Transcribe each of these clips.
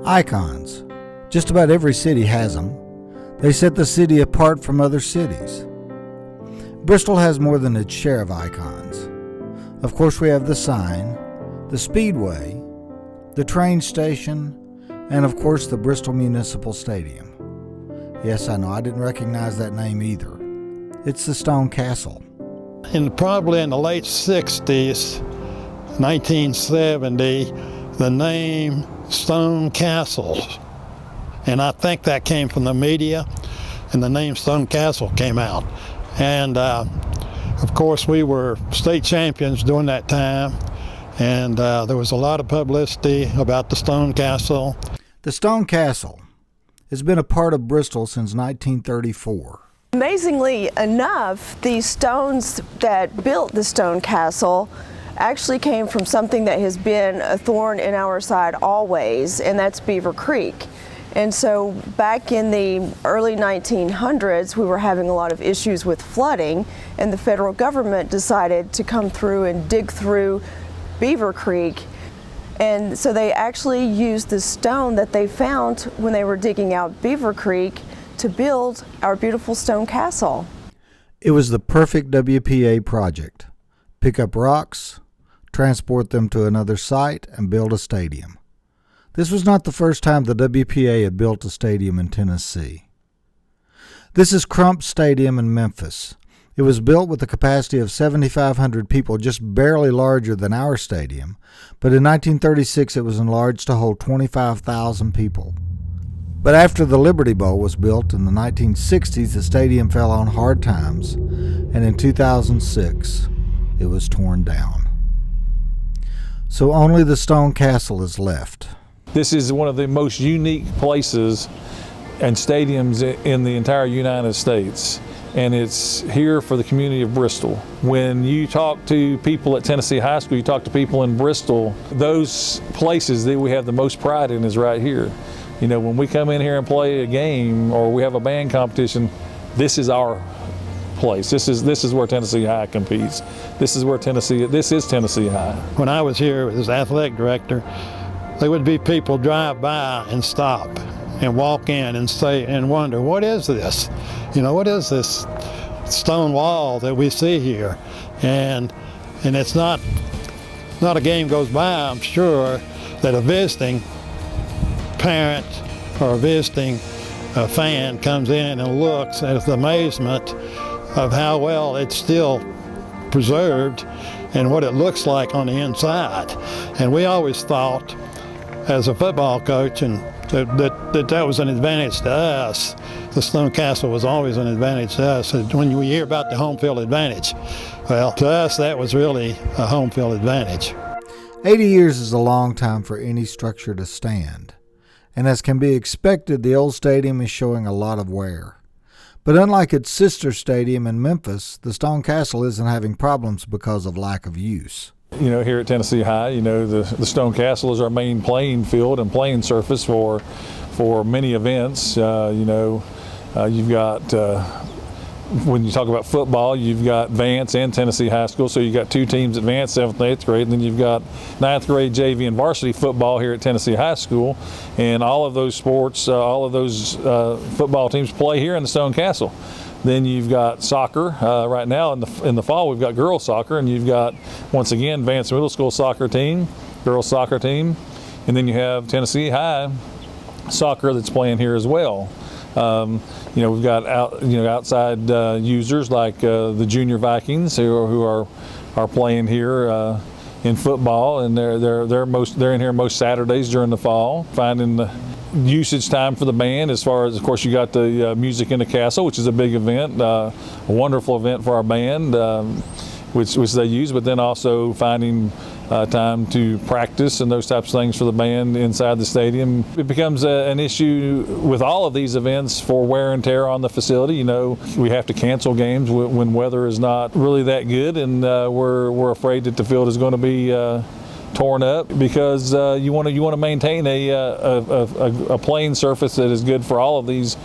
Icons. Just about every city has them. They set the city apart from other cities. Bristol has more than its share of icons. Of course, we have the sign, the speedway, the train station, and of course the Bristol Municipal Stadium. Yes, I know, I didn't recognize that name either. It's the Stone Castle. Probably in the late 60s, 1970, the name Stone Castle. And I think that came from the media, and the name Stone Castle came out. And of course, we were state champions during that time, and there was a lot of publicity about the Stone Castle. The Stone Castle has been a part of Bristol since 1934. Amazingly enough, the stones that built the Stone Castle actually came from something that has been a thorn in our side always, and that's Beaver Creek. And so back in the early 1900s, we were having a lot of issues with flooding, and the federal government decided to come through and dig through Beaver Creek. And so they actually used the stone that they found when they were digging out Beaver Creek to build our beautiful Stone Castle. It was the perfect WPA project. Pick up rocks, transport them to another site, and build a stadium. This was not the first time the WPA had built a stadium in Tennessee. This is Crump Stadium in Memphis. It was built with a capacity of 7,500 people, just barely larger than our stadium, but in 1936 it was enlarged to hold 25,000 people. But after the Liberty Bowl was built in the 1960s, the stadium fell on hard times, and in 2006 it was torn down. So only the Stone Castle is left. This is one of the most unique places and stadiums in the entire United States, and it's here for the community of Bristol. When you talk to people at Tennessee High School, you talk to people in Bristol, those places that we have the most pride in is right here. You know, when we come in here and play a game or we have a band competition, this is our place. This is where Tennessee High competes. This is Tennessee High. When I was here as athletic director, there would be people drive by and stop and walk in and say and wonder, what is this? You know, what is this stone wall that we see here? And it's not a game goes by, I'm sure, that a visiting parent or a visiting fan comes in and looks at the amazement of how well it's still preserved and what it looks like on the inside. And we always thought, as a football coach, and that was an advantage to us. The Stone Castle was always an advantage to us. When we hear about the home field advantage, well, to us that was really a home field advantage. 80 years is a long time for any structure to stand, and as can be expected, the old stadium is showing a lot of wear. But unlike its sister stadium in Memphis, the Stone Castle isn't having problems because of lack of use. You know, here at Tennessee High, you know, the Stone Castle is our main playing field and playing surface for many events. You've got, when you talk about football, you've got Vance and Tennessee High School, so you've got two teams advanced, 7th and 8th grade, and then you've got 9th grade JV and varsity football here at Tennessee High School, and all of those sports, all of those football teams play here in the Stone Castle. Then you've got soccer. Right now in the fall we've got girls soccer, and you've got, once again, Vance Middle School soccer team, girls soccer team, and then you have Tennessee High soccer that's playing here as well. We've got outside users like the Junior Vikings who are playing here in football, and they're in here most Saturdays during the fall, finding the usage time for the band. As far as, of course, you got the Music in the Castle, which is a big event, a wonderful event for our band, which they use, but then also finding time to practice and those types of things for the band inside the stadium. It becomes an issue with all of these events for wear and tear on the facility. You know, we have to cancel games when weather is not really that good, and we're afraid that the field is going to be torn up, because you want to maintain a playing surface that is good for all of these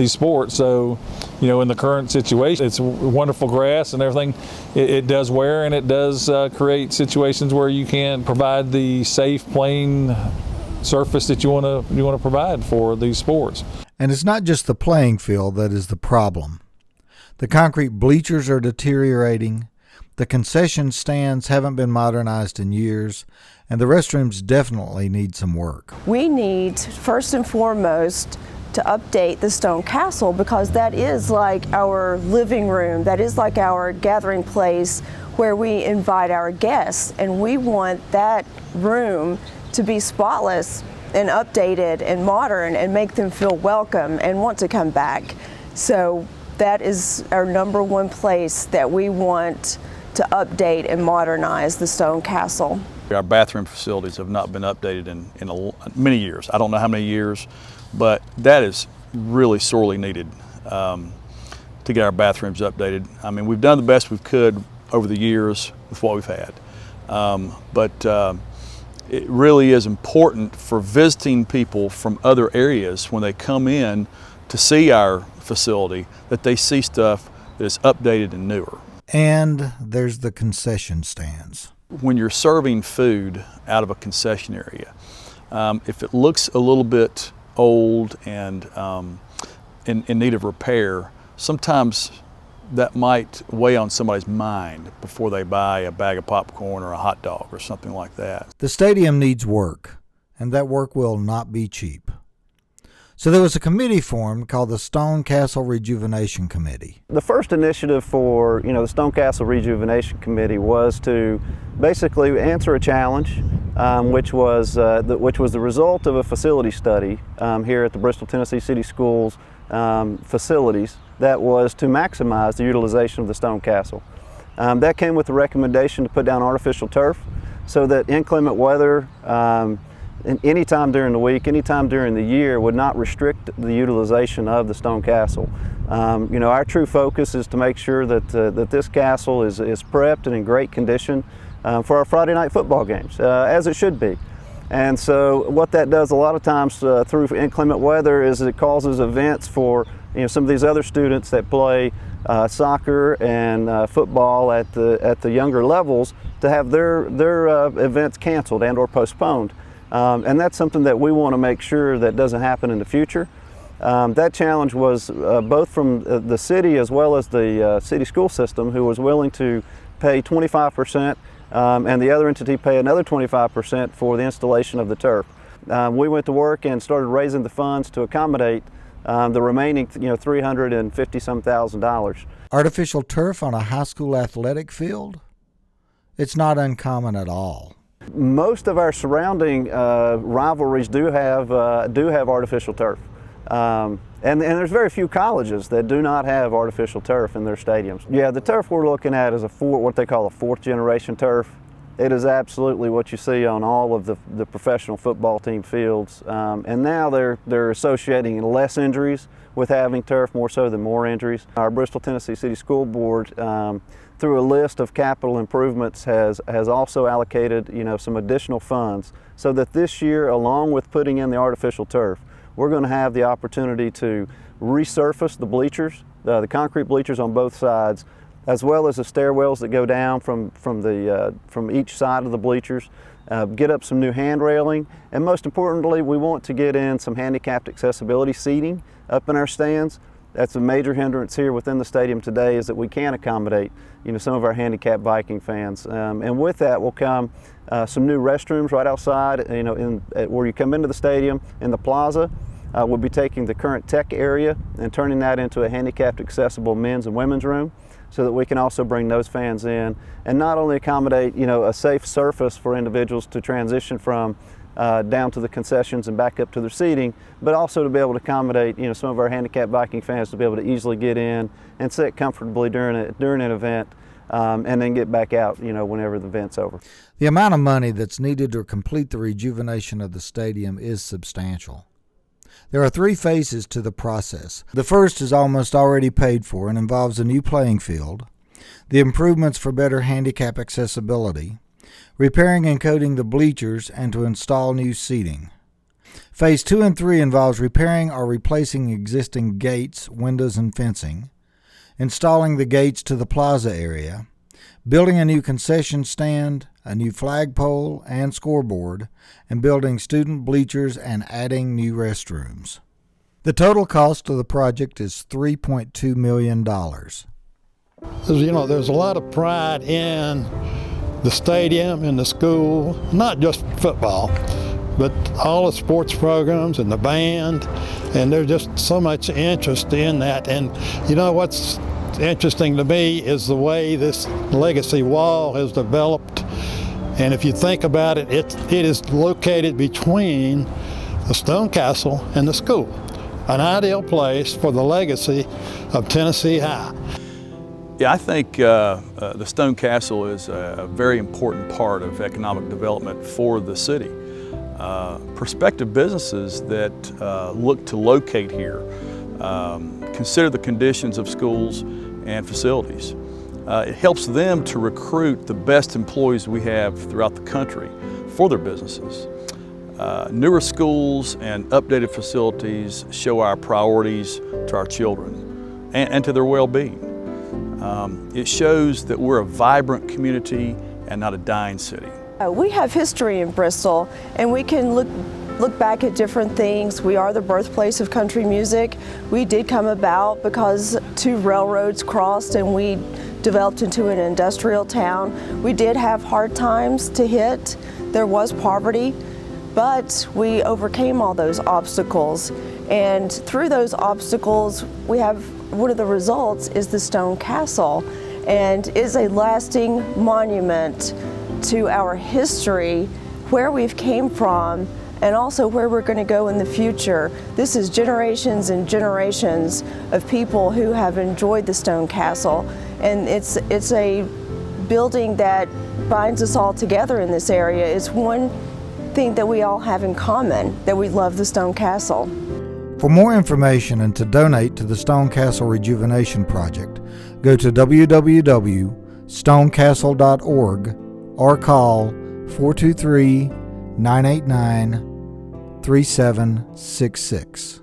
sports. So, you know, in the current situation, it's wonderful grass and everything. It does wear, and it does create situations where you can't provide the safe playing surface that you want to provide for these sports. And it's not just the playing field that is the problem. The concrete bleachers are deteriorating, the concession stands haven't been modernized in years, and the restrooms definitely need some work. We need, first and foremost, to update the stone castle, because that is like our living room, that is like our gathering place where we invite our guests, and we want that room to be spotless and updated and modern and make them feel welcome and want to come back. So that is our number one place that we want to update and modernize the stone castle. Our bathroom facilities have not been updated in many years. I don't know how many years, but that is really sorely needed to get our bathrooms updated. I mean, we've done the best we could over the years with what we've had, but it really is important for visiting people from other areas when they come in to see our facility that they see stuff that is updated and newer. And there's the concession stands. When you're serving food out of a concession area, if it looks a little bit old and in need of repair, sometimes that might weigh on somebody's mind before they buy a bag of popcorn or a hot dog or something like that. The stadium needs work, and that work will not be cheap. So there was a committee formed called the Stone Castle Rejuvenation Committee. The first initiative for the Stone Castle Rejuvenation Committee was to basically answer a challenge, which was the result of a facility study here at the Bristol, Tennessee City Schools facilities that was to maximize the utilization of the stone castle. That came with the recommendation to put down artificial turf so that inclement weather any time during the week, any time during the year would not restrict the utilization of the stone castle. Our true focus is to make sure that this castle is prepped and in great condition for our Friday night football games, as it should be. And so what that does a lot of times through inclement weather is it causes events for some of these other students that play soccer and football at the younger levels to have their events canceled and or postponed. And that's something that we want to make sure that doesn't happen in the future. That challenge was both from the city as well as the city school system, who was willing to pay 25%, and the other entity pay another 25% for the installation of the turf. We went to work and started raising the funds to accommodate the remaining $350-some thousand. Artificial turf on a high school athletic field? It's not uncommon at all. Most of our surrounding rivalries do have artificial turf, and there's very few colleges that do not have artificial turf in their stadiums. Yeah, the turf we're looking at is what they call a fourth generation turf. It is absolutely what you see on all of the professional football team fields, and now they're associating less injuries with having turf more so than more injuries. Our Bristol, Tennessee City School Board, through a list of capital improvements, has also allocated some additional funds so that this year, along with putting in the artificial turf, we're going to have the opportunity to resurface the bleachers, the concrete bleachers on both sides, as well as the stairwells that go down from each side of the bleachers, get up some new hand railing, and most importantly, we want to get in some handicapped accessibility seating up in our stands. That's a major hindrance here within the stadium today, is that we can't accommodate some of our handicapped Viking fans, and with that will come some new restrooms right outside. Where you come into the stadium in the plaza, we'll be taking the current tech area and turning that into a handicapped accessible men's and women's room, so that we can also bring those fans in and not only accommodate a safe surface for individuals to transition from down to the concessions and back up to their seating, but also to be able to accommodate some of our handicapped Viking fans to be able to easily get in and sit comfortably during an event, and then get back out whenever the event's over. The amount of money that's needed to complete the rejuvenation of the stadium is substantial. There are 3 phases to the process. The first is almost already paid for and involves a new playing field, the improvements for better handicap accessibility, repairing and coating the bleachers, and to install new seating. Phase 2 and 3 involves repairing or replacing existing gates, windows, and fencing, installing the gates to the plaza area, building a new concession stand, a new flagpole and scoreboard, and building student bleachers and adding new restrooms. The total cost of the project is $3.2 million. There's a lot of pride in the stadium and the school, not just football, but all the sports programs and the band, and there's just so much interest in that. And what's interesting to me is the way this legacy wall has developed. And if you think about it, it is located between the stone castle and the school, an ideal place for the legacy of Tennessee High. Yeah, I think the Stone Castle is a very important part of economic development for the city. Prospective businesses that look to locate here consider the conditions of schools and facilities. It helps them to recruit the best employees we have throughout the country for their businesses. Newer schools and updated facilities show our priorities to our children and to their well-being. It shows that we're a vibrant community and not a dying city. We have history in Bristol, and we can look back at different things. We are the birthplace of country music. We did come about because two railroads crossed and we developed into an industrial town. We did have hard times to hit. There was poverty, but we overcame all those obstacles. And through those obstacles, we have one of the results is the Stone Castle, and is a lasting monument to our history, where we've came from, and also where we're going to go in the future. This is generations and generations of people who have enjoyed the Stone Castle, and it's a building that binds us all together in this area. It's one thing that we all have in common, that we love the Stone Castle. For more information and to donate to the Stone Castle Rejuvenation Project, go to www.stonecastle.org or call 423-989-3766.